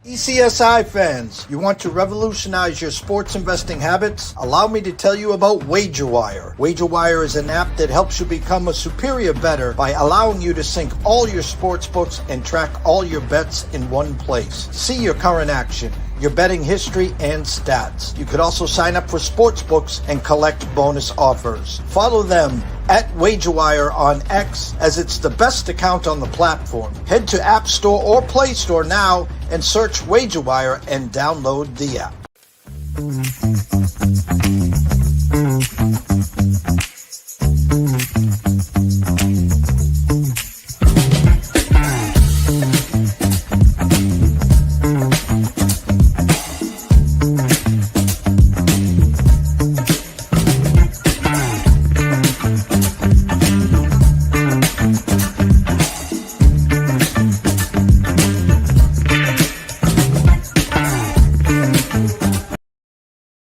ECSI fans, you want to revolutionize your sports investing habits? Allow me to tell you about WagerWire. WagerWire is an app that helps you become a superior bettor by allowing you to sync all your sports books and track all your bets in one place. See your current action, your betting history, and stats. You could also sign up for sports books and collect bonus offers. Follow them at WagerWire on X, as it's the best account on the platform. Head to App Store or Play Store now and search WagerWire and download the app.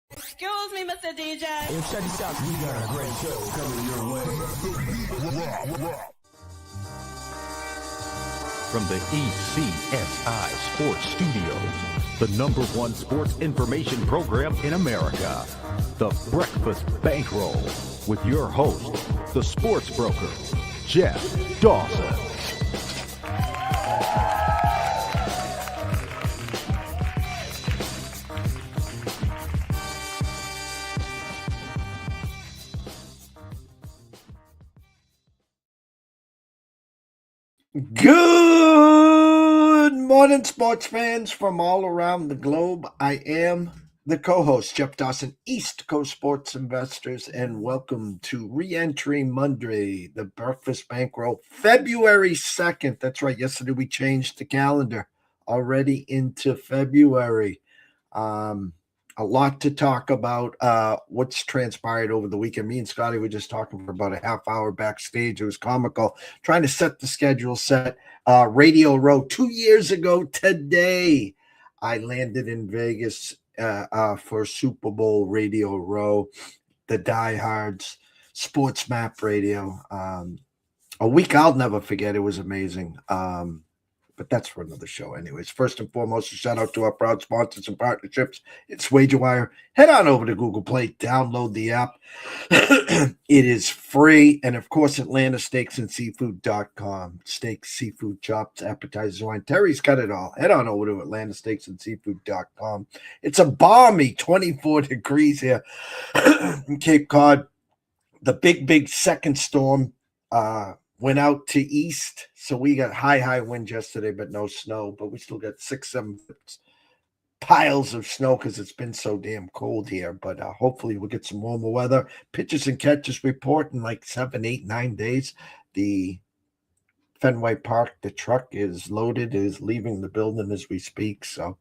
Excuse me, Mr. DJ. Check this out. We got a great show coming your way. From the ECSI Sports Studios, the #1 sports information program in America, The Breakfast Bankroll, with your host, the sports broker, Jeff Dawson. Good morning, sports fans from all around the globe. I am the co-host, Jeff Dawson, East Coast Sports Investors, and welcome to Reentry Monday, the Breakfast Bankroll, February 2nd. That's right. Yesterday we changed the calendar already into February. A lot to talk about. What's transpired over the weekend. Me and Scotty were just talking for about a half hour backstage. It was comical, trying to set the schedule, Radio Row. 2 years ago today, I landed in Vegas for Super Bowl Radio Row, the diehards, Sports Map Radio. A week I'll never forget. It was amazing. But that's for another show anyways. First and foremost, a shout out to our proud sponsors and partnerships. It's WagerWire. Head on over to Google Play, download the app. It is free. And of course, AtlantaSteaksAndSeafood.com. Steaks, seafood, chops, appetizers, wine. Terry's got it all. Head on over to AtlantaSteaksAndSeafood.com. It's a balmy 24 degrees here in Cape Cod. The big second storm went out to east, so we got high wind yesterday, but no snow. But we still got 6-7 piles of snow because it's been so damn cold here. But hopefully we'll get some warmer weather. Pitches and catches report in like 7, 8, 9 days. The Fenway Park, the truck is loaded, is leaving the building as we speak. So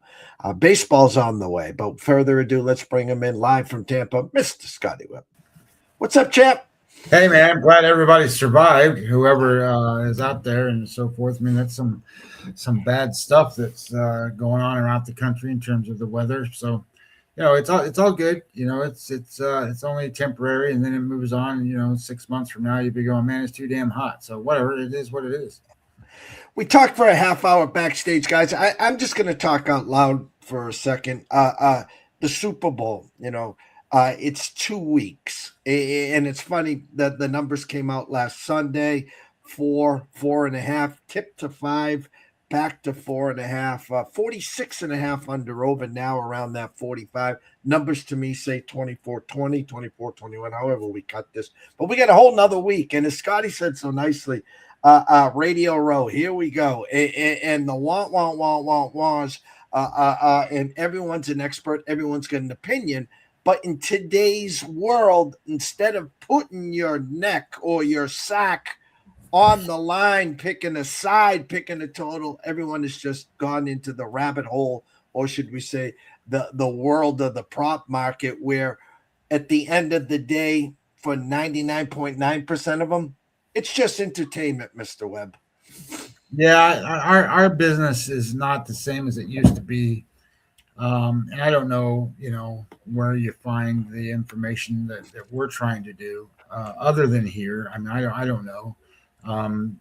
baseball's on the way. But further ado, let's bring him in live from Tampa, Mr. Scotty Webb. What's up, champ? Hey, man, I'm glad everybody survived, whoever is out there and so forth. I mean, that's some bad stuff that's going on around the country in terms of the weather. So, it's all good. It's only temporary, and then it moves on. 6 months from now, you'll be going, man, it's too damn hot. So whatever, it is what it is. We talked for a half hour backstage, guys. I'm just going to talk out loud for a second. The Super Bowl, it's 2 weeks, and it's funny that the numbers came out last Sunday, 4.5, tipped to 5, back to 4.5, 46.5 under over, now around that 45. Numbers to me say 24-20, 24-21, however we cut this. But we got a whole nother week, and as Scotty said so nicely, Radio Row, here we go, and the wahs, and everyone's an expert, everyone's got an opinion. But in today's world, instead of putting your neck or your sack on the line, picking a side, picking a total, everyone has just gone into the rabbit hole, or should we say the world of the prop market, where at the end of the day, for 99.9% of them, it's just entertainment, Mr. Webb. Yeah, our business is not the same as it used to be. And I don't know, where you find the information that we're trying to do, other than here. I mean, I don't know.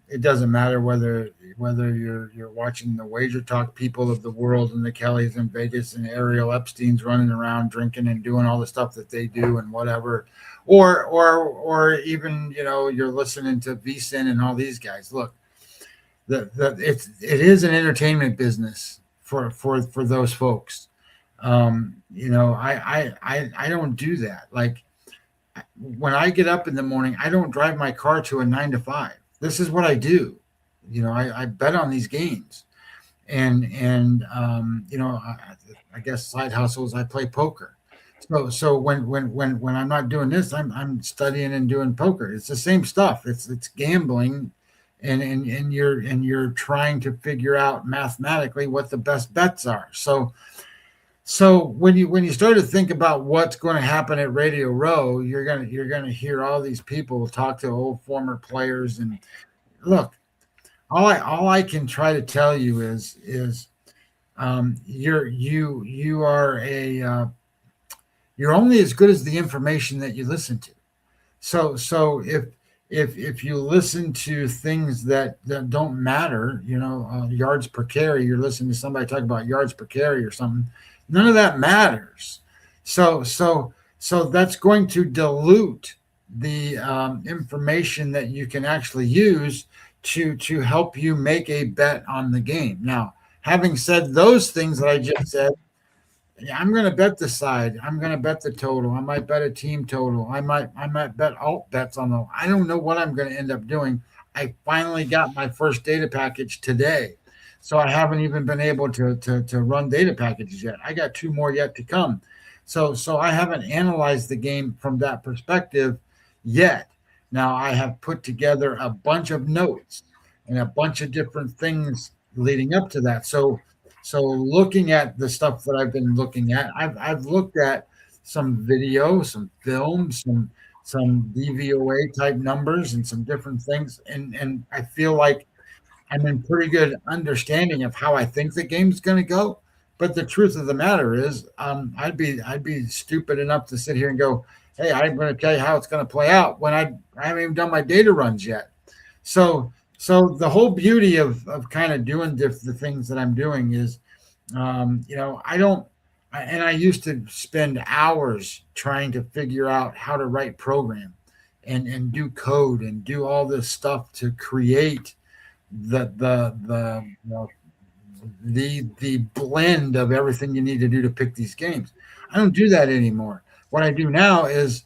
It doesn't matter whether you're watching the Wager Talk people of the world and the Kellys in Vegas and Ariel Epstein's running around drinking and doing all the stuff that they do and whatever, or even you're listening to VSiN and all these guys. Look, it is an entertainment business for those folks. I don't do that. Like when I get up in the morning, I don't drive my car to a 9 to 5. This is what I do. I bet on these games, and I guess side hustles. I play poker. So when I'm not doing this, I'm studying and doing poker. It's the same stuff. It's gambling, and you're trying to figure out mathematically what the best bets are. So when you start to think about what's going to happen at Radio Row, you're gonna hear all these people talk to old former players. And look, all I can try to tell you is you're only as good as the information that you listen to. So if you listen to things that don't matter, yards per carry, you're listening to somebody talk about yards per carry or something. None of that matters. So that's going to dilute the information that you can actually use to help you make a bet on the game. Now, having said those things that I just said, I'm going to bet the side. I'm going to bet the total. I might bet a team total. I might bet alt bets on the. I don't know what I'm going to end up doing. I finally got my first data package today. So I haven't even been able to run data packages yet. I got 2 more yet to come. So I haven't analyzed the game from that perspective yet. Now I have put together a bunch of notes and a bunch of different things leading up to that. So looking at the stuff that I've been looking at, I've looked at some video, some film, some DVOA type numbers and some different things. And I feel like I'm in pretty good understanding of how I think the game's going to go. But the truth of the matter is, I'd be stupid enough to sit here and go, "Hey, I'm going to tell you how it's going to play out," when I haven't even done my data runs yet. So the whole beauty of kind of doing the things that I'm doing is, I don't. And I used to spend hours trying to figure out how to write program, and do code and do all this stuff to create the blend of everything you need to do to pick these games. I don't do that anymore. What I do now is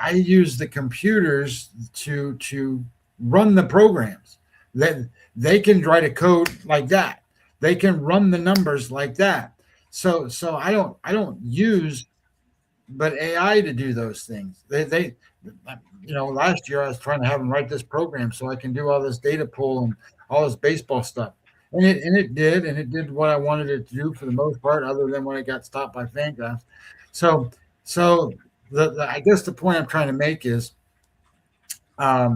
I use the computers to run the programs. That they can write a code like that. They can run the numbers like that. So I don't use but AI to do those things. They last year I was trying to have them write this program so I can do all this data pull and all this baseball stuff. And it did what I wanted it to do for the most part, other than when it got stopped by Fangraphs. So I guess the point I'm trying to make is, I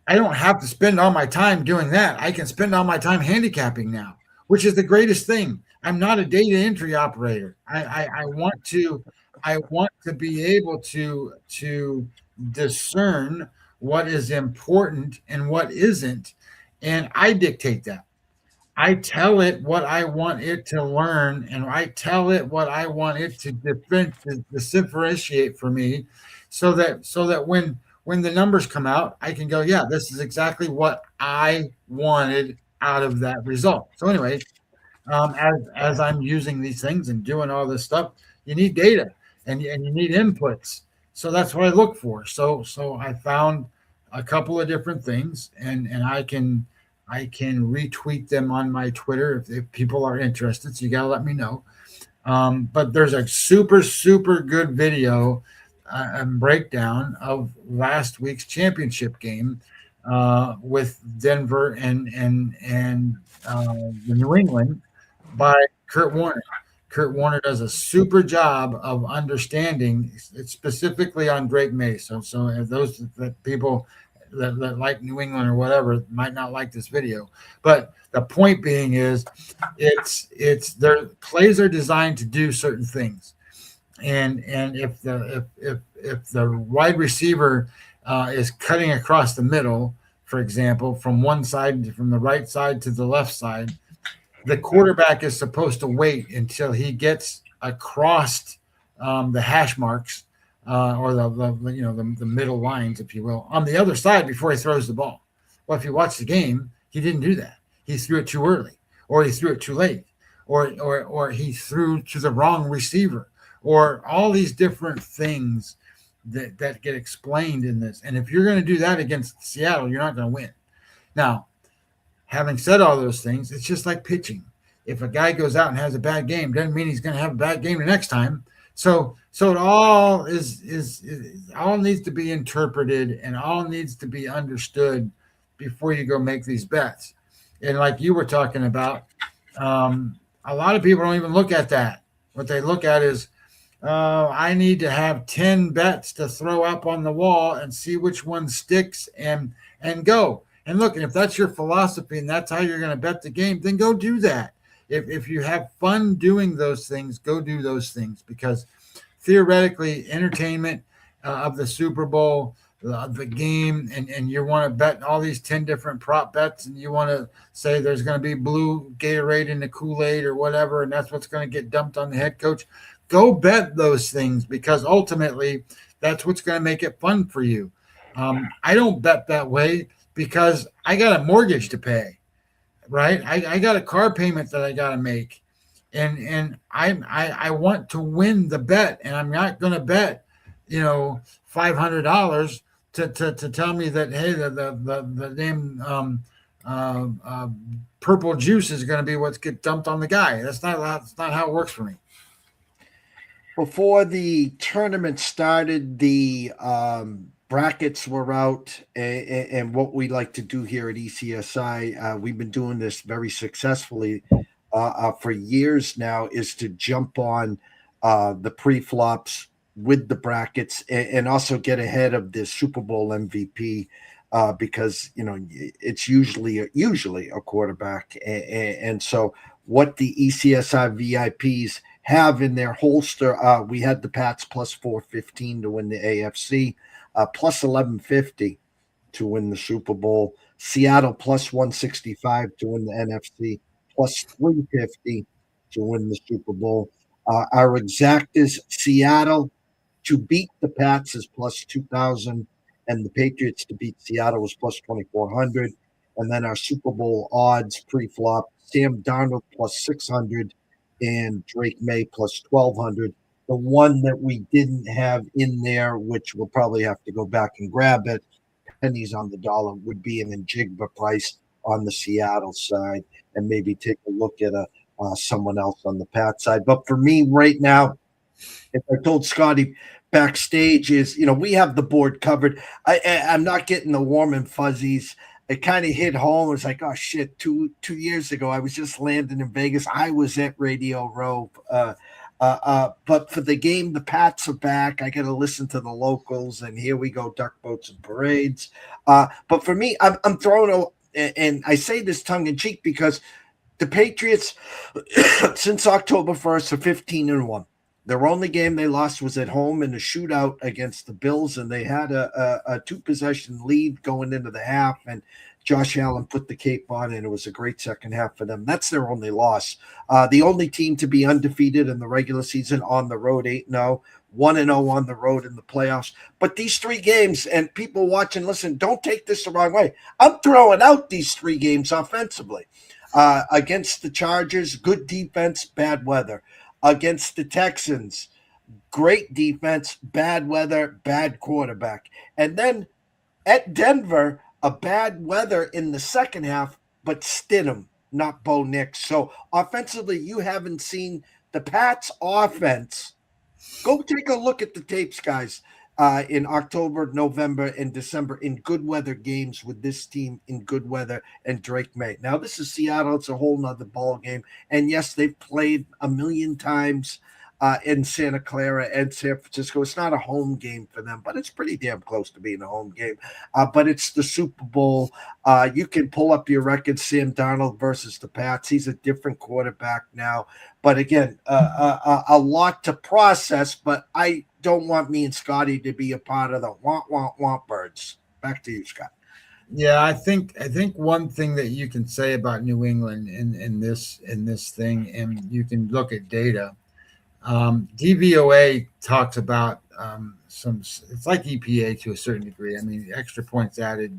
don't have to spend all my time doing that. I can spend all my time handicapping now, which is the greatest thing. I'm not a data entry operator. I want to be able to discern what is important and what isn't, and I dictate that. I tell it what I want it to learn, and I tell it what I want it to differentiate for me, so that when the numbers come out, I can go, yeah, this is exactly what I wanted out of that result. So anyway, as I'm using these things and doing all this stuff, you need data and you need inputs. So that's what I look for. So I found a couple of different things, and I can retweet them on my Twitter if people are interested. So you got to let me know. But there's a super, super good video and breakdown of last week's championship game with Denver and the New England by Kurt Warner. Kurt Warner does a super job of understanding, specifically on Drake May. So those that people that like New England or whatever might not like this video, but the point being is, it's their plays are designed to do certain things, and if the wide receiver is cutting across the middle, for example, from one side, from the right side to the left side, the quarterback is supposed to wait until he gets across the hash marks or the middle lines, if you will, on the other side before he throws the ball. Well, if you watch the game, he didn't do that. He threw it too early, or he threw it too late, or he threw to the wrong receiver, or all these different things that get explained in this. And if you're going to do that against Seattle, you're not going to win. Now, having said all those things, it's just like pitching. If a guy goes out and has a bad game, doesn't mean he's going to have a bad game the next time. So it all is all needs to be interpreted and all needs to be understood before you go make these bets. And like you were talking about, a lot of people don't even look at that. What they look at is, I need to have 10 bets to throw up on the wall and see which one sticks and go. And look, if that's your philosophy and that's how you're going to bet the game, then go do that. If you have fun doing those things, go do those things, because theoretically, entertainment of the Super Bowl, the game, and you want to bet all these 10 different prop bets, and you want to say there's going to be blue Gatorade in the Kool-Aid or whatever, and that's what's going to get dumped on the head coach. Go bet those things, because ultimately that's what's going to make it fun for you. I don't bet that way because I got a mortgage to pay, right? I got a car payment that I got to make, and I want to win the bet, and I'm not going to bet, $500 to tell me that, hey, the damn purple juice is going to be what's get dumped on the guy. That's not how it works for me. Before the tournament started, the brackets were out, and what we like to do here at ECSI, we've been doing this very successfully for years now, is to jump on the pre-flops with the brackets and also get ahead of the Super Bowl MVP because it's usually a quarterback, and so what the ECSI VIPs have in their holster. We had the Pats plus 415 to win the AFC, plus 1150 to win the Super Bowl. Seattle plus 165 to win the NFC, plus 350 to win the Super Bowl. Our exact is Seattle to beat the Pats is plus 2,000, and the Patriots to beat Seattle was plus 2,400. And then our Super Bowl odds pre-flop, Sam Darnold plus 600 and Drake May plus 1,200. The one that we didn't have in there, which we'll probably have to go back and grab it, pennies on the dollar, would be an Njigba price on the Seattle side, and maybe take a look at someone else on the Pat side. But for me right now, if I told Scotty backstage is, we have the board covered. I'm not getting the warm and fuzzies. It kind of hit home. It was like, oh shit, two years ago, I was just landing in Vegas. I was at Radio Row. But for the game, the Pats are back. I got to listen to the locals, and here we go, duck boats and parades. But for me, I'm throwing, and I say this tongue in cheek because the Patriots, since October 1st, are 15-1. Their only game they lost was at home in a shootout against the Bills, and they had a two-possession lead going into the half, and Josh Allen put the cape on, and it was a great second half for them. That's their only loss. The only team to be undefeated in the regular season on the road, 8-0, 1-0 on the road in the playoffs. But these three games, and people watching, listen, don't take this the wrong way. I'm throwing out these three games offensively. Against the Chargers, good defense, bad weather. Against the Texans, great defense, bad weather, bad quarterback. And then at Denver, a bad weather in the second half, but Stidham, not Bo Nix. So offensively, you haven't seen the Pats offense. Go take a look at the tapes, guys, in October, November, and December in good weather games with this team in good weather and Drake May. Now, this is Seattle. It's a whole nother ball game. And yes, they've played a million times in Santa Clara and San Francisco. It's not a home game for them, but it's pretty damn close to being a home game. But it's the Super Bowl. You can pull up your record, Sam Darnold versus the Pats. He's a different quarterback now. But again, a lot to process, but I don't want me and Scotty to be a part of the want birds. Back to you, Scott. Yeah, I think one thing that you can say about New England in this thing, and you can look at data. DVOA talks about some. It's like EPA to a certain degree. I mean, extra points added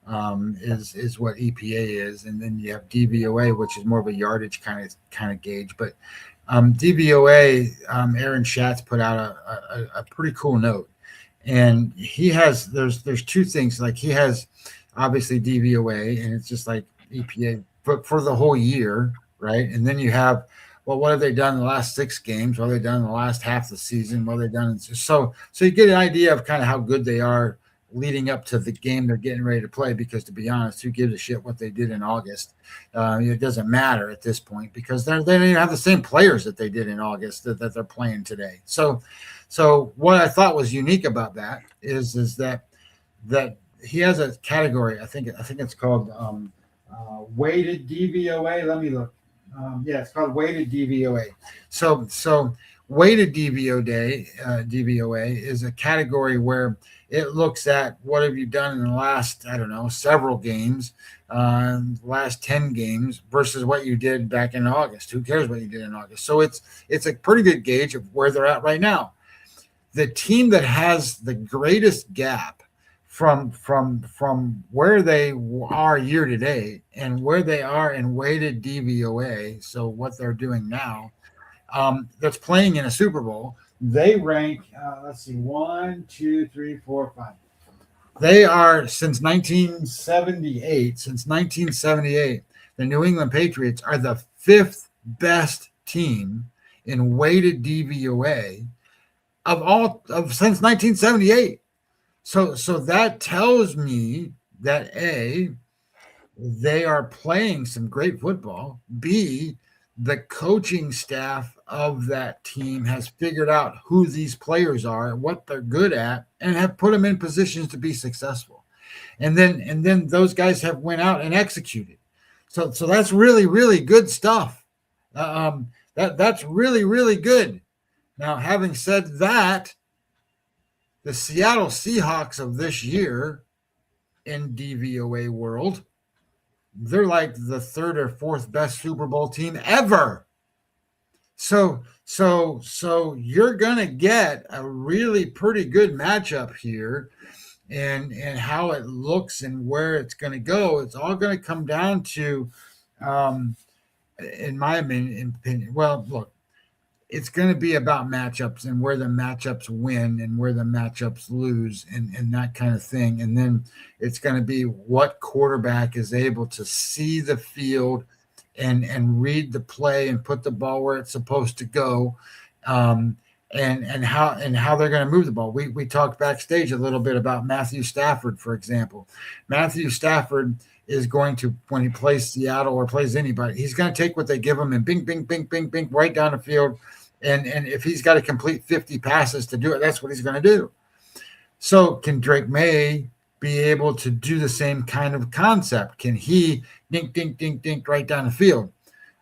is what EPA is, and then you have DVOA, which is more of a yardage kind of gauge. But DVOA, Aaron Schatz put out a pretty cool note, and he has there's two things. Like, he has obviously DVOA, and it's just like EPA for the whole year, right? And then you have, well, what have they done in the last 6 games? What have they done in the last half of the season? What have they done? So you get an idea of kind of how good they are leading up to the game they're getting ready to play. Because, to be honest, who gives a shit what they did in August? It doesn't matter at this point, because they don't even have the same players that they did in August that they're playing today. So what I thought was unique about that is that he has a category. I think it's called weighted DVOA. Let me look. It's called weighted DVOA. So weighted DVOA is a category where it looks at what have you done in the last, I don't know, several games, last 10 games versus what you did back in August. Who cares what you did in August? So it's a pretty good gauge of where they're at right now. The team that has the greatest gap from where they are year to date and where they are in weighted DVOA, so what they're doing now, that's playing in a Super Bowl, they rank, let's see, 1, 2, 3, 4, 5. They are, since 1978, the New England Patriots are the 5th best team in weighted DVOA since 1978. So that tells me that A, they are playing some great football. B, the coaching staff of that team has figured out who these players are, what they're good at, and have put them in positions to be successful. And then those guys have went out and executed. So that's really, really good stuff. That's really, really good. Now, having said that, the Seattle Seahawks of this year in DVOA world, they're like the 3rd or 4th best Super Bowl team ever. So you're gonna get a really pretty good matchup here, and how it looks and where it's gonna go. It's all gonna come down to, in my opinion. Well, look. It's going to be about matchups and where the matchups win and where the matchups lose and that kind of thing. And then it's going to be what quarterback is able to see the field and read the play and put the ball where it's supposed to go, and how they're going to move the ball. We talked backstage a little bit about Matthew Stafford, for example. Matthew Stafford is going to, when he plays Seattle or plays anybody, he's going to take what they give him and bing, bing, bing, bing, bing, right down the field. And if he's got to complete 50 passes to do it, that's what he's going to do. So can Drake May be able to do the same kind of concept? Can he dink, dink, dink, dink right down the field?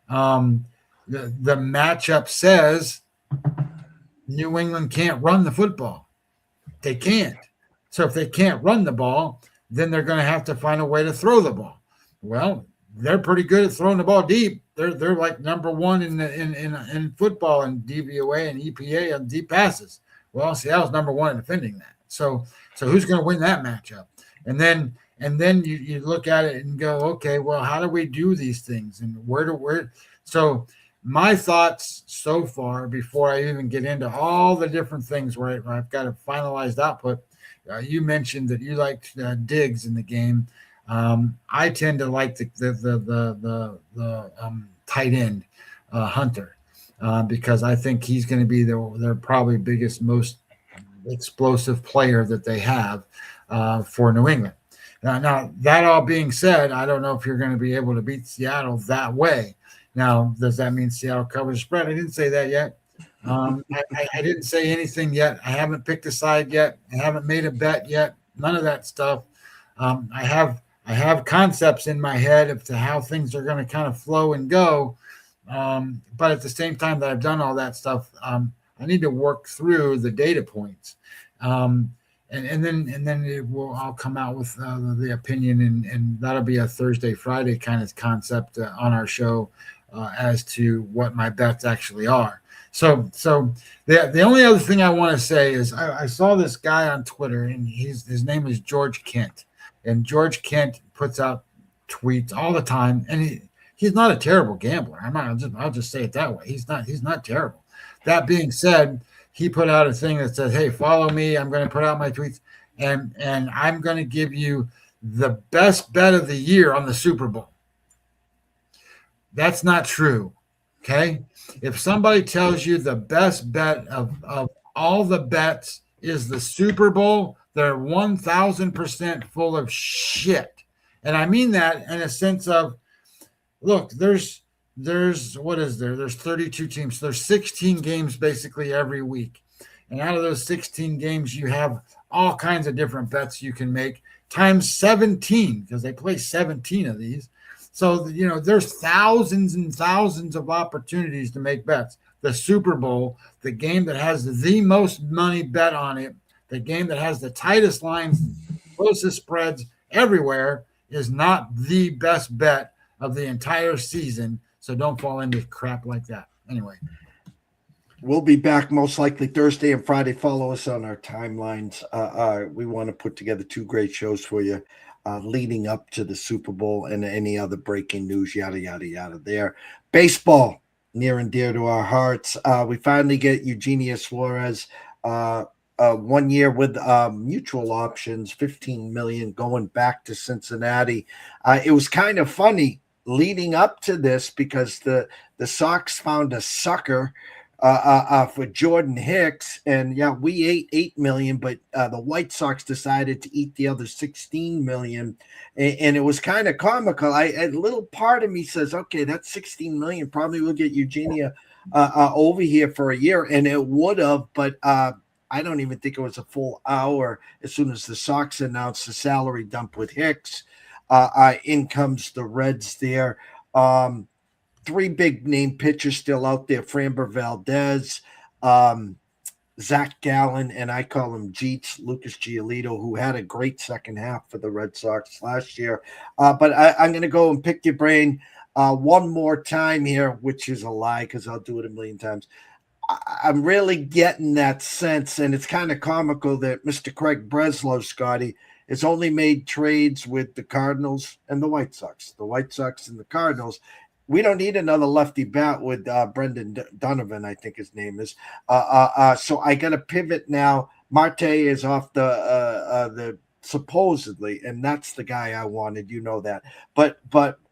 The matchup says New England can't run the football. They can't. So if they can't run the ball, then they're going to have to find a way to throw the ball. Well, they're pretty good at throwing the ball deep. They're like number 1 in football and DVOA and EPA on deep passes. Well, Seattle's number 1 in defending that. So who's going to win that matchup? And then you look at it and go, okay, well, how do we do these things and where? So my thoughts so far, before I even get into all the different things where I've got a finalized output, you mentioned that you liked Diggs in the game. I tend to like the tight end Hunter, because I think he's going to be their probably biggest, most explosive player that they have for New England. Now, that all being said, I don't know if you're going to be able to beat Seattle that way. Now, does that mean Seattle covers the spread? I didn't say that yet. I didn't say anything yet. I haven't picked a side yet. I haven't made a bet yet. None of that stuff. I have concepts in my head as to how things are going to kind of flow and go. But at the same time that I've done all that stuff, I need to work through the data points. And then I'll come out with the opinion, and that'll be a Thursday, Friday kind of concept on our show as to what my bets actually are. So the only other thing I want to say is I saw this guy on Twitter, and his name is George Kent, and George Kent puts out tweets all the time, and he's not a terrible gambler. I'll just say it that way. He's not terrible. That being said, he put out a thing that says, "Hey, follow me. I'm going to put out my tweets, and I'm going to give you the best bet of the year on the Super Bowl." That's not true. Okay. If somebody tells you the best bet of all the bets is the Super Bowl, they're 1,000% full of shit. And I mean that in a sense of, look, there's what is there? There's 32 teams. So there's 16 games basically every week. And out of those 16 games, you have all kinds of different bets you can make times 17, because they play 17 of these. So, there's thousands and thousands of opportunities to make bets. The Super Bowl, the game that has the most money bet on it, the game that has the tightest lines, closest spreads everywhere, is not the best bet of the entire season. So don't fall into crap like that. Anyway. We'll be back most likely Thursday and Friday. Follow us on our timelines. We want to put together 2 great shows for you leading up to the Super Bowl and any other breaking news, yada, yada, yada there. Baseball, near and dear to our hearts. We finally get Eugenia Suarez 1 year with mutual options, $15 million going back to Cincinnati. It was kind of funny leading up to this because the Sox found a sucker for Jordan Hicks, and we ate $8 million, but the White Sox decided to eat the other $16 million, and it was kind of comical. A little part of me says, okay, that $16 million probably will get Eugenia over here for a year, and it would have, but I don't even think it was a full hour as soon as the Sox announced the salary dump with Hicks. In comes the Reds there. 3 big name pitchers still out there: Framber Valdez, Zach Gallen, and I call him Jeets, Lucas Giolito, who had a great second half for the Red Sox last year. But I'm going to go and pick your brain one more time here, which is a lie because I'll do it a million times. I'm really getting that sense, and it's kind of comical that Mr. Craig Breslow, Scotty, has only made trades with the Cardinals and the White Sox. The White Sox and the Cardinals. We don't need another lefty bat with Brendan Donovan, I think his name is. So I got to pivot now. Marte is off the supposedly, and that's the guy I wanted. You know that. But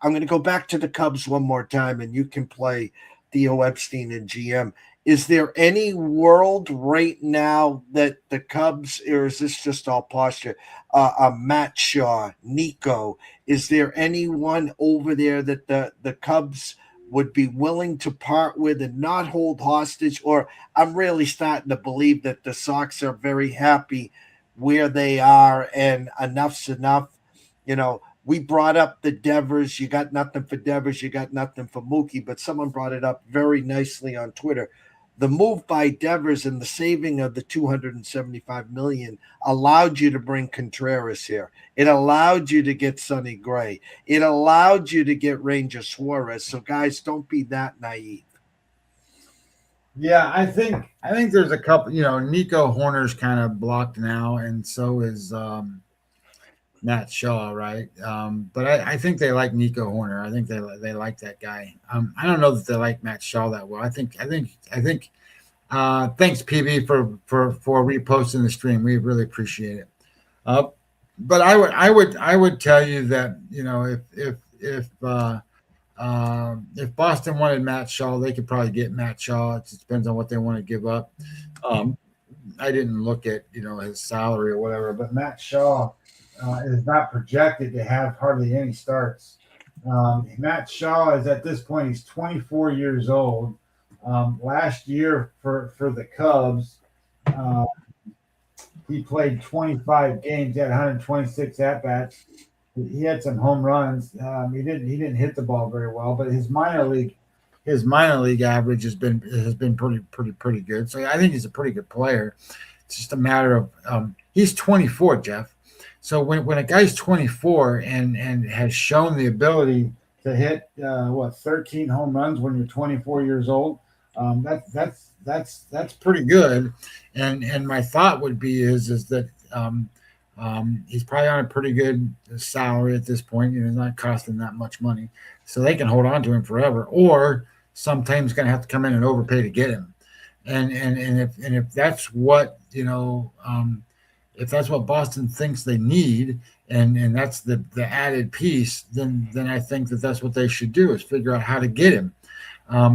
I'm going to go back to the Cubs one more time, and you can play Theo Epstein and GM. Is there any world right now that the Cubs, or is this just all posture? Matt Shaw, Nico, is there anyone over there that the Cubs would be willing to part with and not hold hostage? Or I'm really starting to believe that the Sox are very happy where they are, and enough's enough. We brought up the Devers. You got nothing for Devers. You got nothing for Mookie. But someone brought it up very nicely on Twitter. The move by Devers and the saving of the $275 million allowed you to bring Contreras here. It allowed you to get Sonny Gray. It allowed you to get Ranger Suarez. So, guys, don't be that naive. Yeah, I think there's a couple. Nico Horner's kind of blocked now, and so is Matt Shaw, right? But I think they like Nico Horner. I think they like that guy. I don't know that they like Matt Shaw that well. I think. Thanks, PB, for reposting the stream. We really appreciate it. But I would tell you that if Boston wanted Matt Shaw, they could probably get Matt Shaw. It just depends on what they want to give up. I didn't look at his salary or whatever, but Matt Shaw is not projected to have hardly any starts. Matt Shaw is at this point, he's 24 years old. Last year for the Cubs, uh, he played 25 games. He had 126 at bats. He had some home runs. He didn't hit the ball very well, but his minor league average has been pretty good. So I think he's a pretty good player. It's just a matter of he's 24, Jeff. So when a guy's 24 and has shown the ability to hit 13 home runs when you're 24 years old, that's pretty good. And my thought would be is that he's probably on a pretty good salary at this point. He's not costing that much money, so they can hold on to him forever. Or some team's going to have to come in and overpay to get him. And if that's what if that's what Boston thinks they need, and that's the added piece, then I think that's what they should do is figure out how to get him,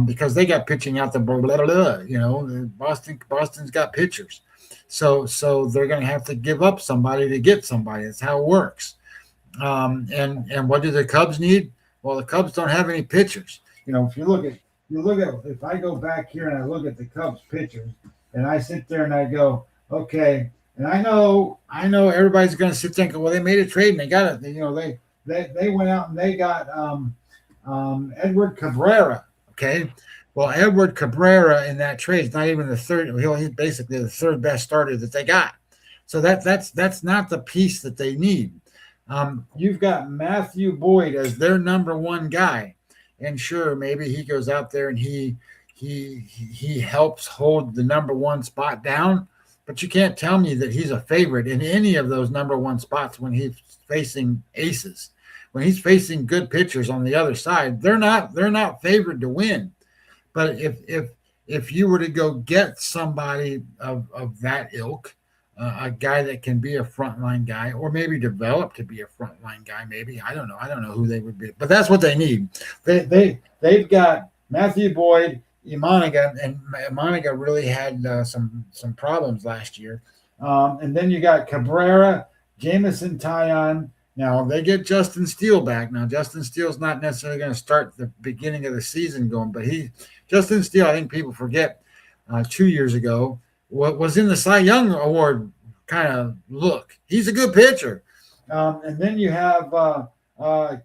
because they got pitching out the blah, blah, blah, Boston's got pitchers, so they're going to have to give up somebody to get somebody. That's how it works. And what do the Cubs need? Well, the Cubs don't have any pitchers. If I go back here and I look at the Cubs pitchers, and I sit there and I go, okay, and I know everybody's going to sit there and go, well, they made a trade and they got it. They went out and they got Edward Cabrera. Okay, well, Edward Cabrera in that trade is not even the third. He's basically the third best starter that they got. So that's not the piece that they need. You've got Matthew Boyd as their number one guy. And sure, maybe he goes out there and he helps hold the number one spot down, but you can't tell me that he's a favorite in any of those number one spots when he's facing aces. When he's facing good pitchers on the other side, they're not favored to win. But if you were to go get somebody of that ilk, a guy that can be a frontline guy, or maybe develop to be a frontline guy. Maybe I don't know who they would be, but that's what they need. They've got Matthew Boyd, Imaniga, and Imaniga really had some problems last year. And then you got Cabrera, Jamison Tyon. Now they get Justin Steele back. Now Justin Steele's not necessarily going to start the beginning of the season going, but Justin Steele, I think people forget, 2 years ago, was in the Cy Young Award kind of look. He's a good pitcher. And then you have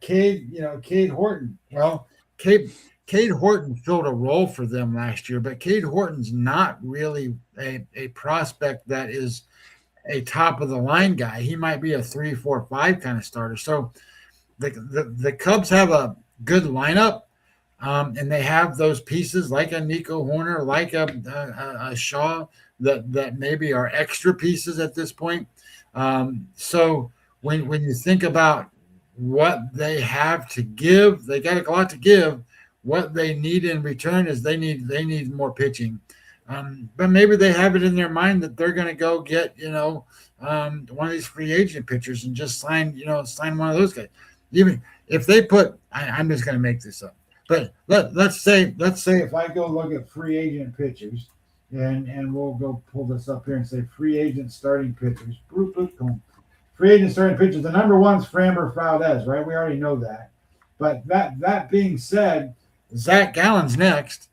Cade Horton. Well, Cade Horton filled a role for them last year, but Cade Horton's not really a prospect that is a top of the line guy. He might be a 3, 4, 5 kind of starter. So the Cubs have a good lineup. And they have those pieces like a Nico Horner, like a Shaw that maybe are extra pieces at this point. So when you think about what they have to give, they got a lot to give. What they need in return is they need more pitching. But maybe they have it in their mind that they're going to go get one of these free agent pitchers and just sign one of those guys. Even if they I'm just going to make this up. But let's say if I go look at free agent pitchers, and we'll go pull this up here and say free agent starting pitchers. Free agent starting pitchers. The number one's Framber Valdez, right? We already know that. But that being said, Zach Gallen's next.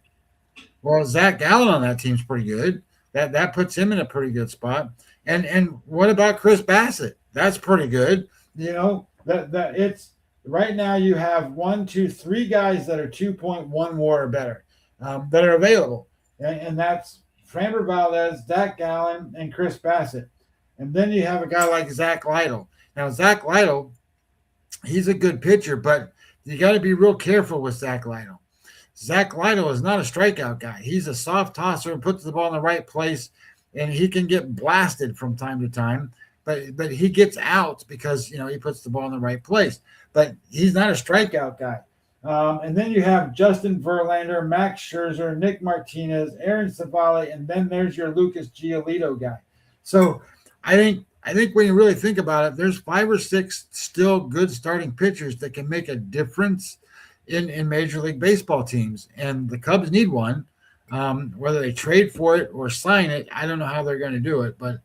Well, Zach Gallen on that team's pretty good. That puts him in a pretty good spot. And what about Chris Bassett? That's pretty good. That it's. Right now, you have 1, 2, 3 guys that are 2.1 WAR or better that are available, and that's Framber Valdez, Zach Gallen, and Chris Bassett. And then you have a guy like Zach Lytle. Now, Zach Lytle, he's a good pitcher, but you got to be real careful with Zach Lytle. Zach Lytle is not a strikeout guy. He's a soft tosser and puts the ball in the right place, and he can get blasted from time to time. But he gets out because he puts the ball in the right place. But he's not a strikeout guy. And then you have Justin Verlander, Max Scherzer, Nick Martinez, Aaron Savali, and then there's your Lucas Giolito guy. So I think when you really think about it, there's 5 or 6 still good starting pitchers that can make a difference in Major League Baseball teams. And the Cubs need one. Whether they trade for it or sign it, I don't know how they're going to do it. But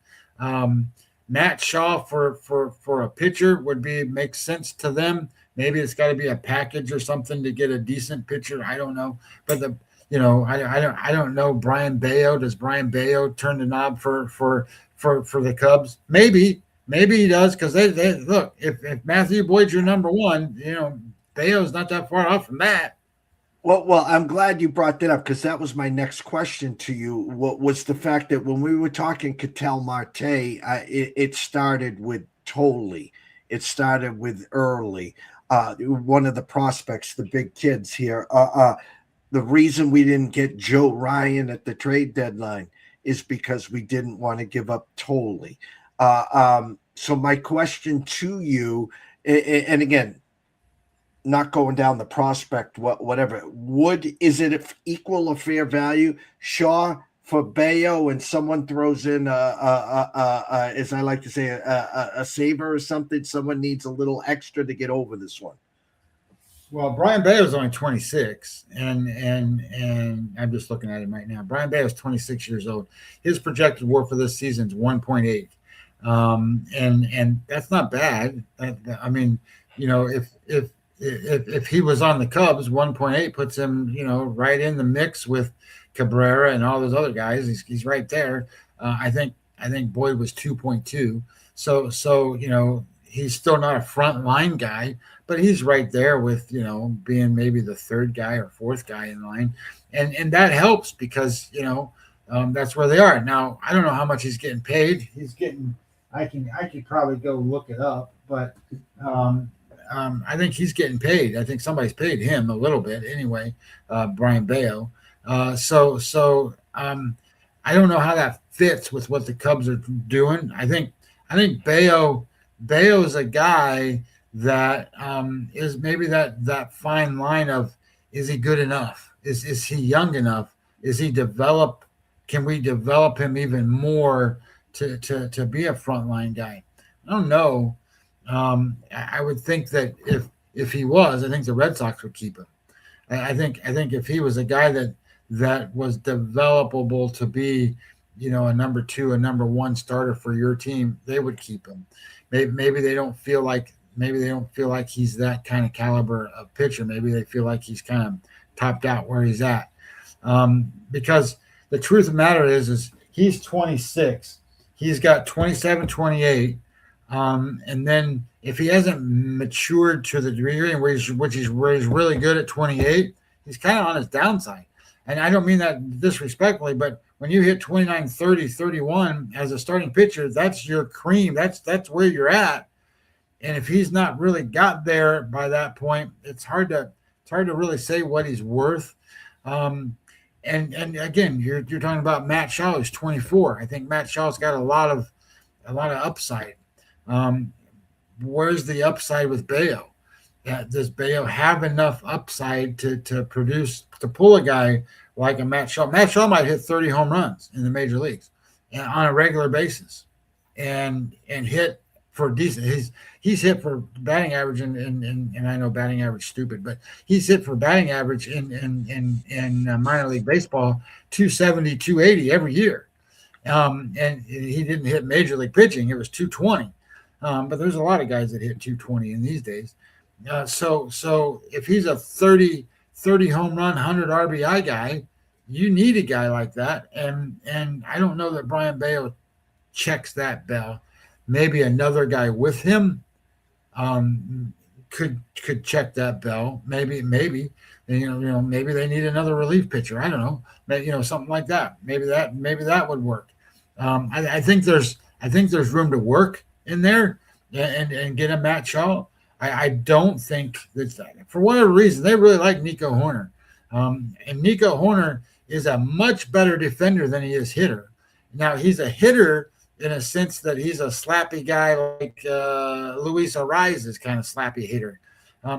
Matt Shaw for a pitcher would make sense to them. Maybe it's got to be a package or something to get a decent pitcher. I don't know. But I don't know Brian Bayo. Does Brian Bayo turn the knob for the Cubs? Maybe he does, because they look, if Matthew Boyd's your number one, Bayo's not that far off from that. Well, I'm glad you brought that up, because that was my next question to you. What was the fact that when we were talking Ketel Marte, it started with Tolley, it started with Early, one of the prospects, the big kids here. The reason we didn't get Joe Ryan at the trade deadline is because we didn't want to give up Tolley. So my question to you, and again, not going down the prospect, whatever, is it equal or fair value, Shaw for Bayo, and someone throws in as I like to say, a saver or something? Someone needs a little extra to get over this one. Well, Brian Bayo is only 26, and I'm just looking at him right now. Brian Bayo is 26 years old. His projected WAR for this season is 1.8, and that's not bad. I mean, if he was on the Cubs, 1.8 puts him, right in the mix with Cabrera and all those other guys. He's right there. I think Boyd was 2.2. So he's still not a front line guy, but he's right there with, being maybe the third guy or fourth guy in line. And that helps because, that's where they are. Now, I don't know how much he's getting paid. He's getting, I could probably go look it up, but I think he's getting paid. I think somebody's paid him a little bit anyway, Brian Bayo. So I don't know how that fits with what the Cubs are doing. I think Bayo is a guy that is maybe that fine line of, is he good enough? Is he young enough? Is he develop? Can we develop him even more to be a frontline guy? I don't know. I would think that if he was, I think the Red Sox would keep him. I think if he was a guy that was developable to be, a number two, a number one starter for your team, they would keep him. Maybe they don't feel like he's that kind of caliber of pitcher. Maybe they feel like he's kind of topped out where he's at. Because the truth of the matter is he's 26. He's got 27, 28. And then if he hasn't matured to the degree where he's really good at 28, he's kind of on his downside. And I don't mean that disrespectfully, but when you hit 29, 30, 31 as a starting pitcher, that's your cream. That's where you're at. And if he's not really got there by that point, it's hard to really say what he's worth. And again, you're talking about Matt Shaw, who's 24. I think Matt Shaw's got a lot of upside. Where's the upside with Bayo? Does Bayo have enough upside to pull a guy like a Matt Shaw? Matt Shaw might hit 30 home runs in the major leagues on a regular basis, and hit for decent. He's hit for batting average, and I know batting average stupid, but he's hit for batting average in minor league baseball 270, 280 every year. And he didn't hit major league pitching; it was 220. But there's a lot of guys that hit 220 in these days. So if he's a 30 home run, 100 RBI guy, you need a guy like that. And I don't know that Brian Bayo checks that bell. Maybe another guy with him could check that bell. Maybe maybe they need another relief pitcher. I don't know. Maybe, something like that. Maybe that would work. I think there's room to work in there and get a Matt Shaw. I don't think that for whatever reason they really like Nico Horner, and Nico Horner is a much better defender than he is hitter. Now he's a hitter in a sense that he's a slappy guy like Luis Ariz is kind of slappy hitter.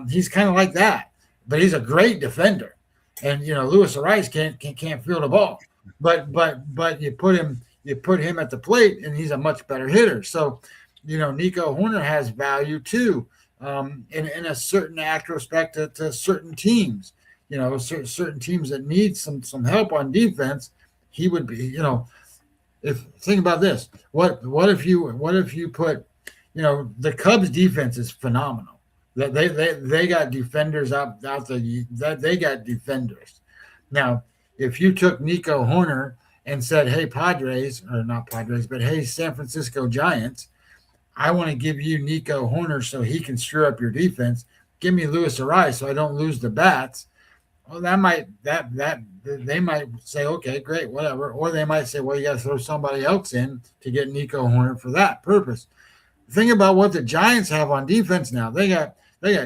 He's kind of like that, but he's a great defender. And Luis Ariz can't field a ball, but you put him at the plate and he's a much better hitter. So Nico Horner has value too, in a certain aspect to certain teams. Certain teams that need some help on defense, he would be. If think about this, what if you put, the Cubs defense is phenomenal. They got defenders out there. That they got defenders. Now if you took Nico Horner and said, "Hey Padres, or not Padres, but hey San Francisco Giants, I want to give you Nico Horner so he can stir up your defense. Give me Luis Ariz so I don't lose the bats." Well, that they might say, okay, great, whatever, or they might say, well, you got to throw somebody else in to get Nico Horner for that purpose. Think about what the Giants have on defense now. They got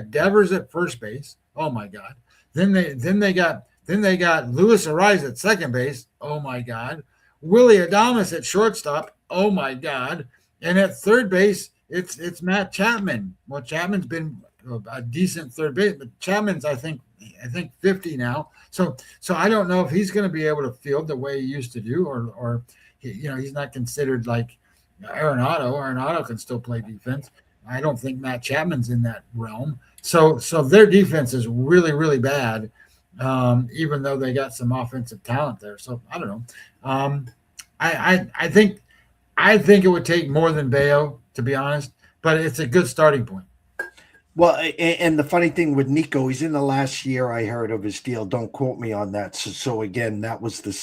Devers at first base. Oh my God. Then they got Luis Ariz at second base. Oh my God. Willie Adames at shortstop. Oh my God. And at third base, it's Matt Chapman. Well, Chapman's been a decent third base, but Chapman's I think 50 now. So I don't know if he's going to be able to field the way he used to do, or he's not considered like Arenado. Arenado can still play defense. I don't think Matt Chapman's in that realm. So their defense is really, really bad, even though they got some offensive talent there. So I don't know. I think it would take more than Bayo, to be honest, but it's a good starting point. Well, and the funny thing with Nico, he's in the last year I heard of his deal. Don't quote me on that. So again, that was the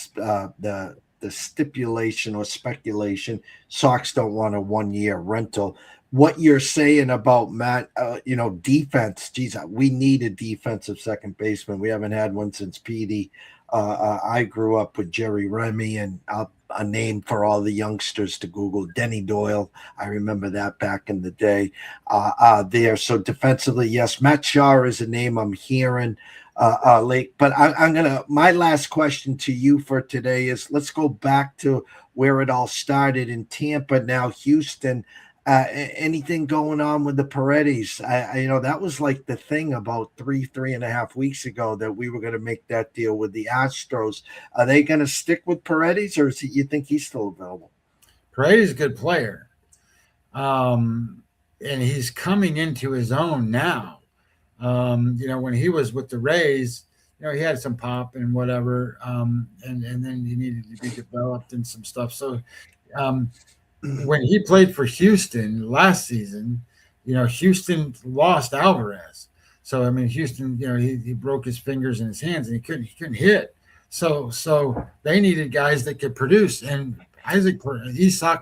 stipulation or speculation. Sox don't want a 1-year rental. What you're saying about Matt, defense. Geez, we need a defensive second baseman. We haven't had one since Petey. I grew up with Jerry Remy, and a name for all the youngsters to Google, Denny Doyle. I remember that back in the day. There, so defensively, yes, Matt Shaw is a name I'm hearing late. But I'm gonna. My last question to you for today is: let's go back to where it all started in Tampa, now Houston. Anything going on with the Paredes? That was like the thing about 3.5 weeks ago, that we were going to make that deal with the Astros. Are they going to stick with Paredes, or you think he's still available? Paredes is a good player, and he's coming into his own now. When he was with the Rays, he had some pop and whatever, and then he needed to be developed and some stuff. So. When he played for Houston last season, Houston lost Alvarez. So Houston, he broke his fingers and his hands, and he couldn't hit. So they needed guys that could produce. And Isaac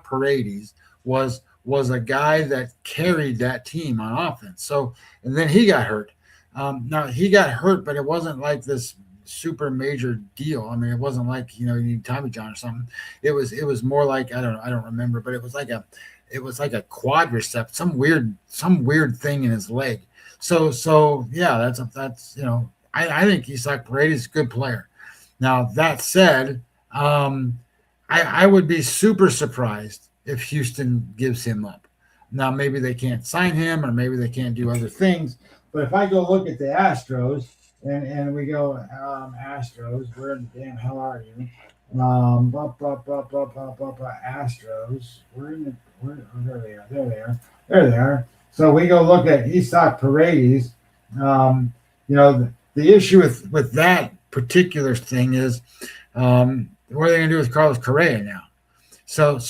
Paredes was a guy that carried that team on offense. So, and then he got hurt. Now he got hurt, but it wasn't like this super major deal. It wasn't like you need Tommy John or something. It was more like I don't remember, but it was like a quadriceps, some weird thing in his leg. So yeah, that's I think Isaac Paredes is a good player. Now that said, I would be super surprised if Houston gives him up. Now maybe they can't sign him, or maybe they can't do other things. But if I go look at the Astros. And we go, Astros, where the damn hell are you? Astros, there they are. So we go look at Isaac Paredes. The issue with that particular thing is, what are they going to do with Carlos Correa now? So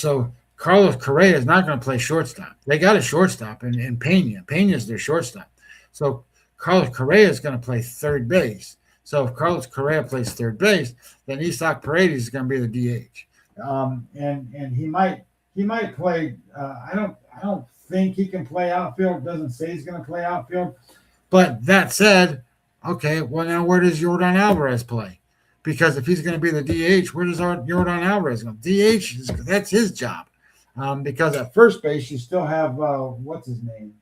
Carlos Correa is not going to play shortstop. They got a shortstop in Pena. Pena's their shortstop. So Carlos Correa is going to play third base. So if Carlos Correa plays third base, then Isaac Paredes is going to be the DH. And he might play. I don't think he can play outfield. It doesn't say he's going to play outfield. But that said, okay, well now where does Yordan Alvarez play? Because if he's going to be the DH, where does Yordan Alvarez go? DH that's his job. Because at first base you still have what's his name,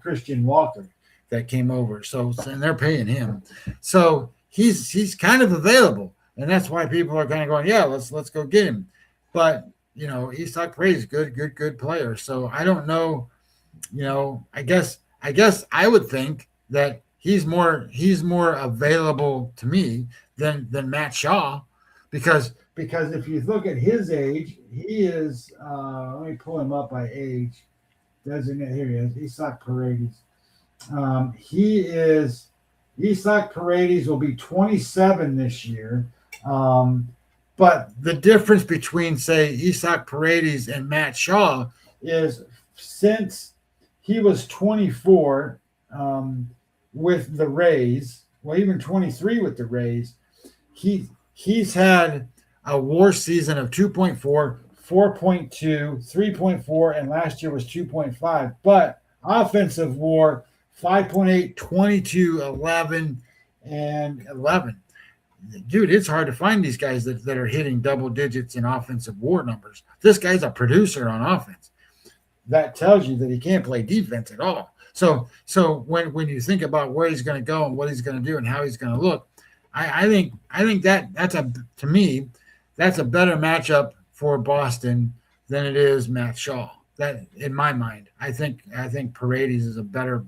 Christian Walker. That came over, and they're paying him, so he's kind of available, and that's why people are kind of going, yeah, let's go get him. But Isaac Paredes is good player, so I don't know. I guess I would think that he's more available to me than Matt Shaw, because if you look at his age, he is. Let me pull him up by age. Designate, here he is, Isaac Paredes. Isaac Paredes will be 27 this year. But the difference between, say, Isaac Paredes and Matt Shaw is since he was 24 with the Rays, well, even 23 with the Rays, he's had a WAR season of 2.4, 4.2, 3.4, and last year was 2.5. But offensive WAR 5.8, 22, 11, and 11. Dude, it's hard to find these guys that are hitting double digits in offensive WAR numbers. This guy's a producer on offense. That tells you that he can't play defense at all. So when you think about where he's going to go and what he's going to do and how he's going to look, I think that's to me that's a better matchup for Boston than it is Matt Shaw. That in my mind, I think Paredes is a better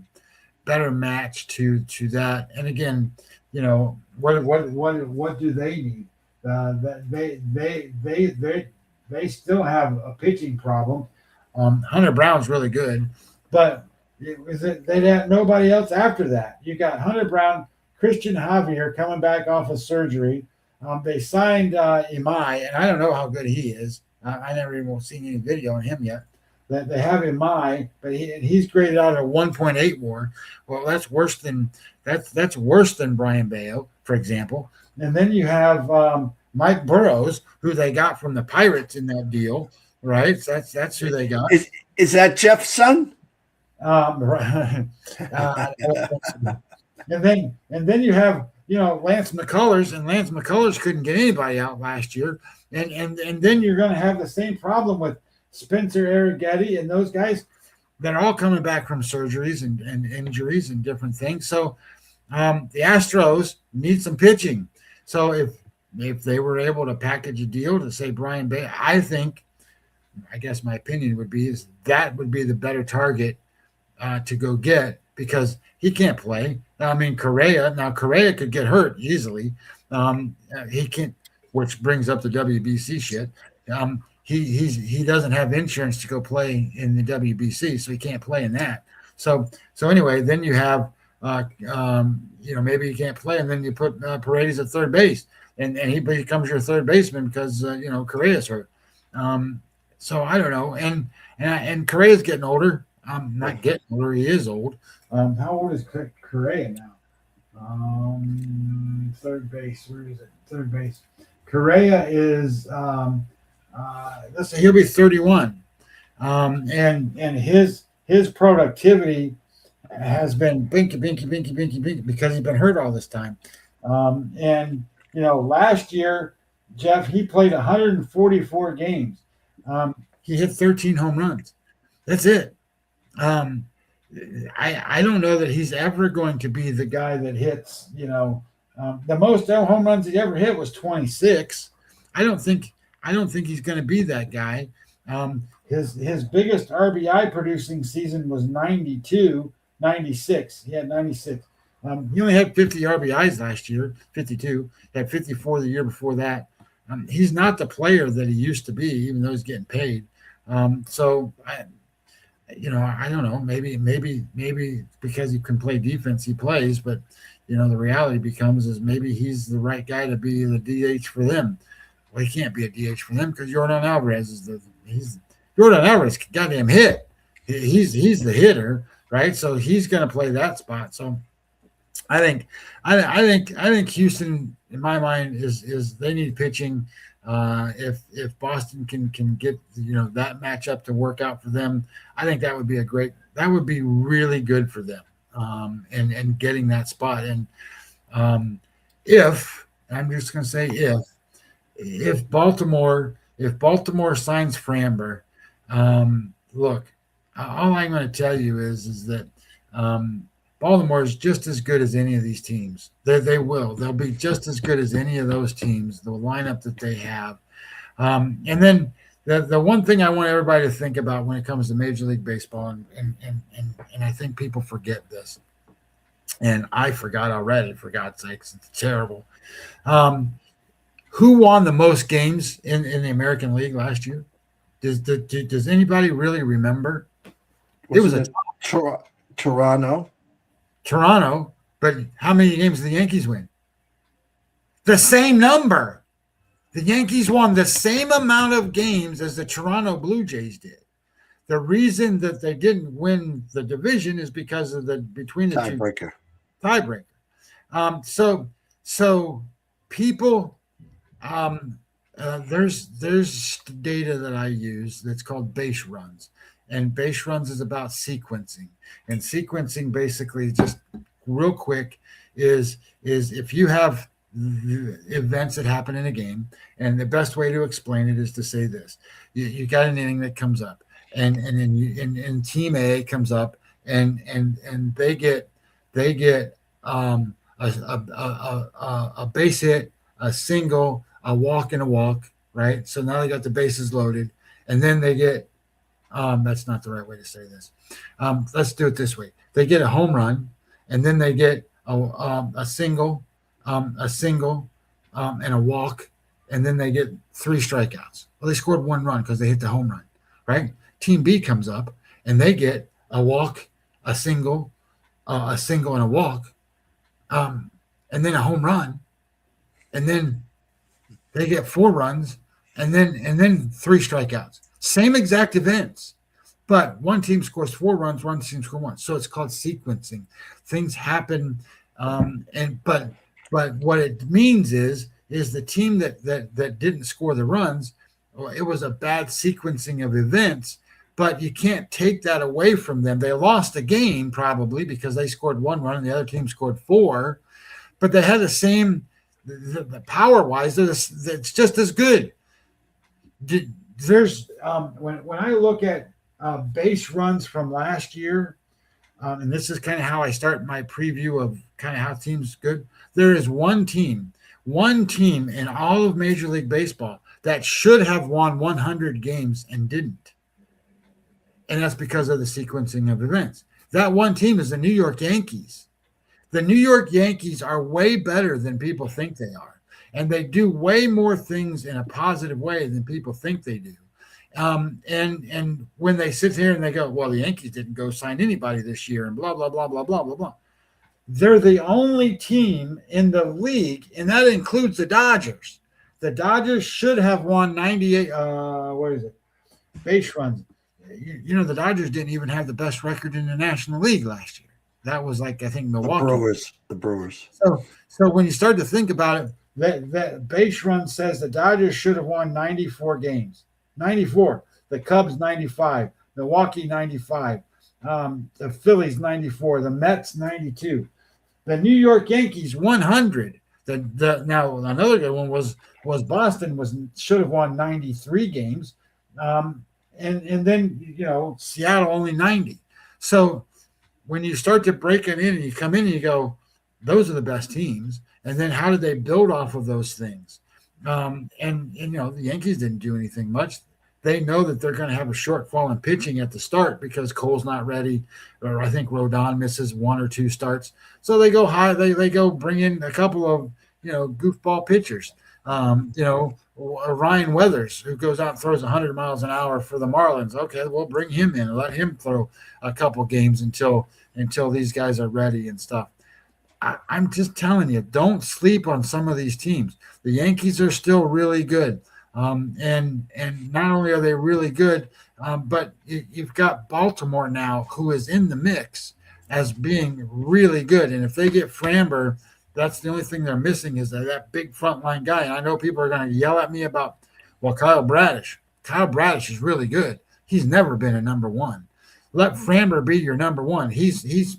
match to that. And again, what do they need? That they still have a pitching problem. Hunter Brown's really good, but they had nobody else after that. You got Hunter Brown, Christian Javier coming back off of surgery. They signed Imai, and I don't know how good he is. I never even seen any video on him yet. They have Imai, but he's graded out at 1.8 WAR. Well, that's worse than Brian Bayo, for example. And then you have Mike Burrows, who they got from the Pirates in that deal, right? So that's who they got. Is that Jeff's son? And then you have Lance McCullers, and Lance McCullers couldn't get anybody out last year, and then you're going to have the same problem with Spencer Arrighetti and those guys that are all coming back from surgeries and injuries and different things. So the Astros need some pitching. So if they were able to package a deal to say Brian Bay, I guess my opinion would be is that would be the better target to go get, because he can't play. I mean, Correa could get hurt easily. He can't, which brings up the WBC shit. He doesn't have insurance to go play in the WBC, so he can't play in that. So anyway, then you have maybe he can't play, and then you put Paredes at third base, and he becomes your third baseman because Correa's hurt. So I don't know, and Correa's getting older. Not getting older, he is old. How old is Correa now? Third base. Where is it? Third base. Correa is let's say he'll be 31. And his productivity has been binky because he's been hurt all this time. Last year, Jeff, he played 144 games. He hit 13 home runs. That's it. I don't know that he's ever going to be the guy that hits, the most home runs he ever hit was 26. I don't think he's going to be that guy. His biggest RBI producing season was 96. He had 96. He only had 50 RBIs last year, 52. He had 54 the year before that. He's not the player that he used to be, even though he's getting paid. I don't know. Maybe because he can play defense, he plays. But the reality becomes is maybe he's the right guy to be the DH for them. Well, he can't be a DH for them because Jordan Alvarez Jordan Alvarez goddamn hit. He's the hitter, right? So he's going to play that spot. So I think Houston, in my mind, is they need pitching. If Boston can get that matchup to work out for them, I think that would be really good for them. And getting that spot. And if I'm just going to say if Baltimore signs Framber, look, all I'm going to tell you is that Baltimore is just as good as any of these teams. They'll be just as good as any of those teams, the lineup that they have. And then the one thing I want everybody to think about when it comes to Major League Baseball, and I think people forget this, and I forgot already, for God's sakes, it's terrible. Who won the most games in the American League last year? Does anybody really remember? It was Toronto. Toronto, but how many games did the Yankees win? The same number. The Yankees won the same amount of games as the Toronto Blue Jays did. The reason that they didn't win the division is because of between the tiebreaker. Tiebreaker. So people, there's data that I use that's called base runs, and base runs is about sequencing, and sequencing basically just real quick is if you have events that happen in a game, and the best way to explain it is to say this: you got an inning that comes up, and then and team A comes up, and they get a base hit, a single, a walk, and a walk, right? So now they got the bases loaded, and then they get that's not the right way to say this. Let's do it this way: they get a home run, and then they get a single, and a walk, and then they get 3 strikeouts. Well, they scored 1 run because they hit the home run, right? Team B comes up, and they get a walk, a single, and a walk, and then a home run, and then they get 4 runs, and then 3 strikeouts. Same exact events, but one team scores 4 runs, one team scores 1. So it's called sequencing. Things happen, but what it means is the team that didn't score the runs, well, it was a bad sequencing of events. But you can't take that away from them. They lost a game probably because they scored 1 run and the other team scored 4, but they had the same. The power-wise, it's just as good. There's when I look at base runs from last year, and this is kind of how I start my preview of kind of how teams good. There is one team in all of Major League Baseball that should have won 100 games and didn't, and that's because of the sequencing of events. That one team is the New York Yankees. The New York Yankees are way better than people think they are, and they do way more things in a positive way than people think they do. And when they sit here and they go, well, the Yankees didn't go sign anybody this year, and blah blah blah blah blah blah blah. They're the only team in the league, and that includes the Dodgers. The Dodgers should have won 98. What is it? Base runs. You know, the Dodgers didn't even have the best record in the National League last year. That was like, I think, Milwaukee. The Brewers. So when you start to think about it, that base run says the Dodgers should have won 94 games. 94. The Cubs 95. Milwaukee 95. The Phillies 94. The Mets 92. The New York Yankees 100. Now another good one was Boston should have won 93 games. And then Seattle only 90. So when you start to break it in and you come in and you go, those are the best teams. And then how did they build off of those things? And the Yankees didn't do anything much. They know that they're going to have a shortfall in pitching at the start because Cole's not ready, or I think Rodon misses 1 or 2 starts. So they go high. They go bring in a couple of, goofball pitchers. Ryan Weathers, who goes out and throws 100 miles an hour for the Marlins. Okay, we'll bring him in and let him throw a couple games until these guys are ready and stuff. I'm just telling you, don't sleep on some of these teams. The Yankees are still really good. And not only are they really good, but you've got Baltimore now, who is in the mix as being really good. And if they get Framber, that's the only thing they're missing is that big frontline guy. And I know people are going to yell at me about, well, Kyle Bradish. Kyle Bradish is really good. He's never been a number 1. Let Framber be your number 1. He's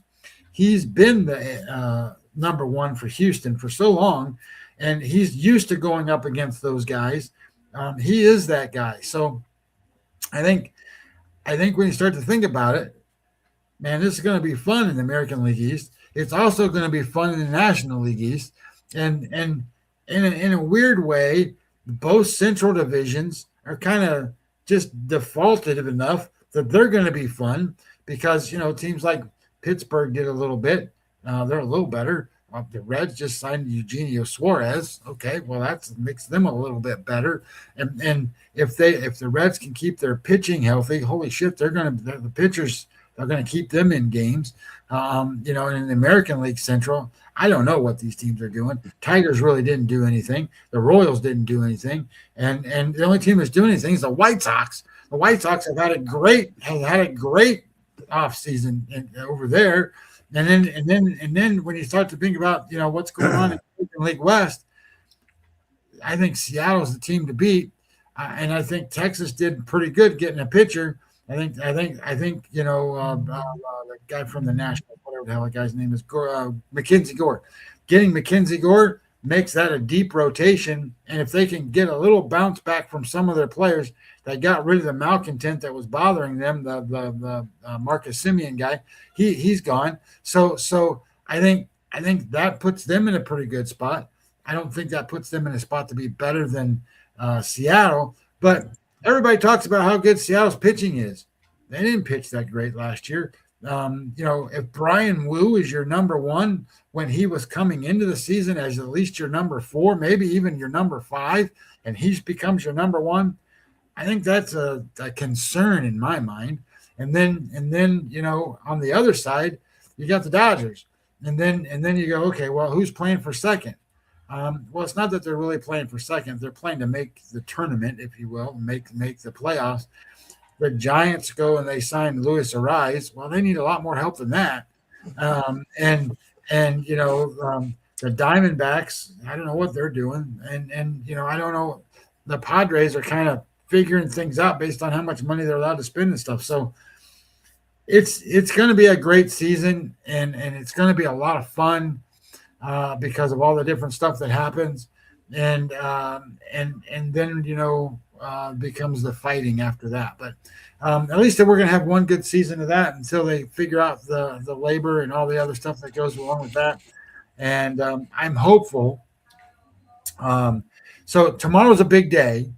been the number 1 for Houston for so long, and he's used to going up against those guys. He is that guy. So I think when you start to think about it, man, this is going to be fun in the American League East. It's also going to be fun in the National League East. And in a weird way, both central divisions are kind of just defaulted enough that they're going to be fun because, teams like Pittsburgh did a little bit. They're a little better. The Reds just signed Eugenio Suarez. Okay, well, that makes them a little bit better. And if the Reds can keep their pitching healthy, holy shit, the pitchers are going to keep them in games. In the American League Central, I don't know what these teams are doing. Tigers really didn't do anything. The Royals didn't do anything. And the only team that's doing anything is the White Sox. The White Sox have had a great offseason over there. And then when you start to think about, what's going on in the League West, I think Seattle's the team to beat, and I think Texas did pretty good getting a pitcher. I think the guy from the National, whatever the hell the guy's name is, Mackenzie Gore. Getting Mackenzie Gore makes that a deep rotation, and if they can get a little bounce back from some of their players that got rid of the malcontent that was bothering them, the Marcus Simeon guy, he's gone. So I think that puts them in a pretty good spot. I don't think that puts them in a spot to be better than Seattle, but everybody talks about how good Seattle's pitching is. They didn't pitch that great last year. If Brian Wu is your number one when he was coming into the season as at least your number 4, maybe even your number 5, and he becomes your number 1, I think that's a concern in my mind. And then on the other side, you got the Dodgers, and then you go, okay, well, who's playing for second? Well, it's not that they're really playing for second; they're playing to make the tournament, if you will, make the playoffs. The Giants go and they sign Luis Ariz. Well, they need a lot more help than that. The Diamondbacks, I don't know what they're doing, and I don't know. The Padres are kind of figuring things out based on how much money they're allowed to spend and stuff. So it's going to be a great season, and it's going to be a lot of fun because of all the different stuff that happens, and then becomes the fighting after that. But at least we're going to have one good season of that until they figure out the labor and all the other stuff that goes along with that. And I'm hopeful. So tomorrow's a big day.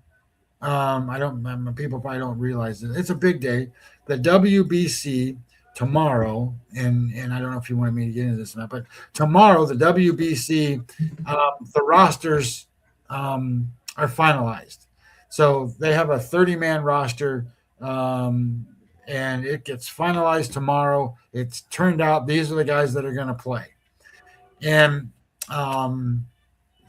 People probably don't realize it. It's a big day. The WBC tomorrow, and I don't know if you wanted me to get into this or not, but tomorrow the WBC, the rosters are finalized. So they have a 30-man roster, and it gets finalized tomorrow. It's turned out these are the guys that are going to play. And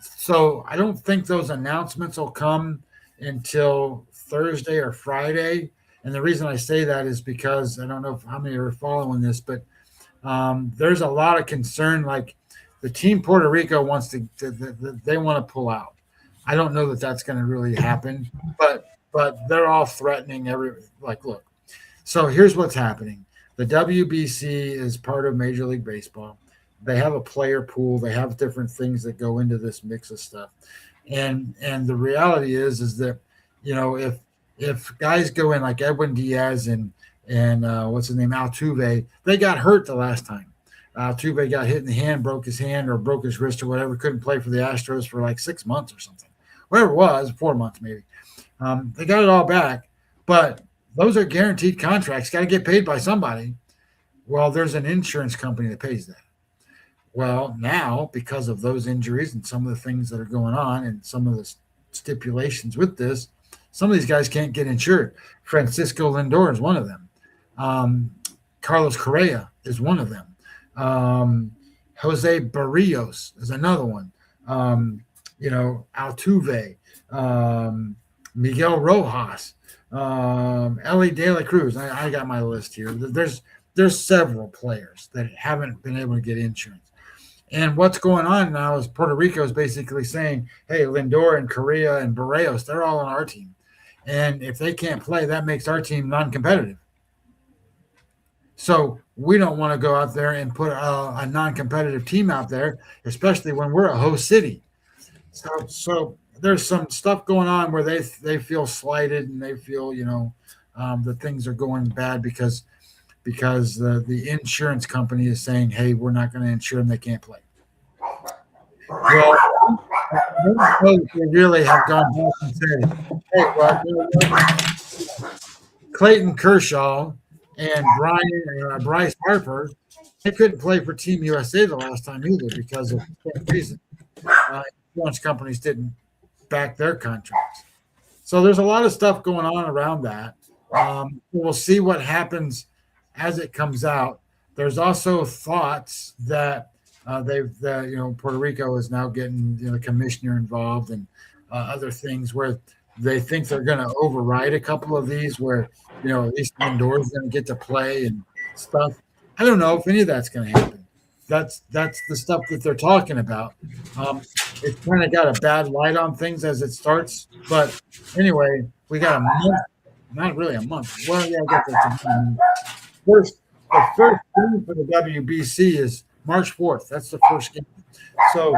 so I don't think those announcements will come until Thursday or Friday. And the reason I say that is because I don't know how many are following this, but there's a lot of concern. Like the team Puerto Rico wants they want to pull out. I don't know that that's going to really happen, but they're all threatening look. So here's what's happening. The WBC is part of Major League Baseball. They have a player pool. They have different things that go into this mix of stuff. And the reality is that, if guys go in like Edwin Diaz and what's his name, Altuve, they got hurt the last time. Altuve got hit in the hand, broke his hand or broke his wrist or whatever, couldn't play for the Astros for like 6 months or something. Whatever it was, 4 months maybe. They got it all back, but those are guaranteed contracts, got to get paid by somebody. Well, there's an insurance company that pays that. Well, now, because of those injuries and some of the things that are going on and some of the stipulations with this, some of these guys can't get insured. Francisco Lindor is one of them. Carlos Correa is one of them. Jose Barrios is another one. Altuve, Miguel Rojas, Ellie De La Cruz. I got my list here. There's several players that haven't been able to get insurance. And what's going on now is Puerto Rico is basically saying, hey, Lindor and Correa and Barrios, they're all on our team. And if they can't play, that makes our team non-competitive. So we don't want to go out there and put a non-competitive team out there, especially when we're a host city. So there's some stuff going on where they feel slighted and they feel, that things are going bad because the insurance company is saying, hey, we're not going to insure them. They can't play. Well, they really have gone back and said, hey, well, Clayton Kershaw and Bryce Harper, they couldn't play for Team USA the last time either because of that reason. Insurance companies didn't back their contracts. So there's a lot of stuff going on around that. We'll see what happens as it comes out. There's also thoughts that Puerto Rico is now getting the commissioner involved and other things where they think they're going to override a couple of these where, at least Lindor is going to get to play and stuff. I don't know if any of that's going to happen. that's the stuff that they're talking about. It's kind of got a bad light on things as it starts, but anyway, we got a month, not really a month. Well, yeah, I guess it's a month. First, the first game for the WBC is March 4th. That's the first game. So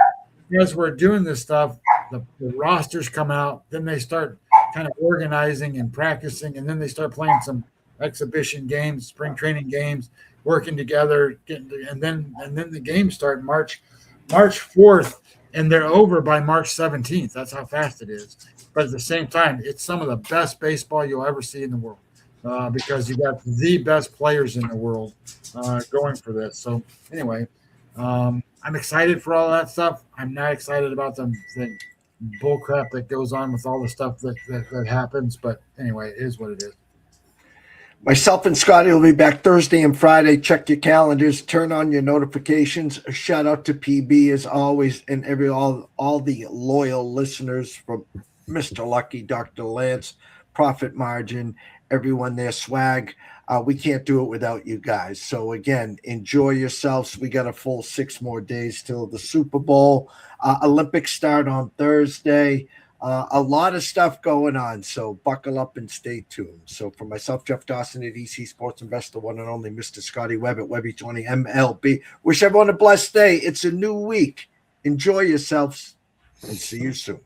as we're doing this stuff, the rosters come out, then they start kind of organizing and practicing, and then they start playing some exhibition games, spring training games, working together, and then the games start March 4th, and they're over by March 17th. That's how fast it is. But at the same time, it's some of the best baseball you'll ever see in the world. Because you got the best players in the world going for this. So anyway, I'm excited for all that stuff. I'm not excited about the bull crap that goes on with all the stuff that happens. But anyway, it is what it is. Myself and Scotty will be back Thursday and Friday. Check your calendars, turn on your notifications. A shout out to PB as always, and all the loyal listeners from Mr. Lucky, Dr. Lance, Profit Margin, everyone there, Swag. We can't do it without you guys. So again, enjoy yourselves. We got a full 6 more days till the Super Bowl. Olympics start on Thursday. A lot of stuff going on, so buckle up and stay tuned. So for myself, Jeff Dawson at EC Sports Investor, one and only Mr. Scotty Webb at Webby20 MLB. Wish everyone a blessed day. It's a new week. Enjoy yourselves and see you soon.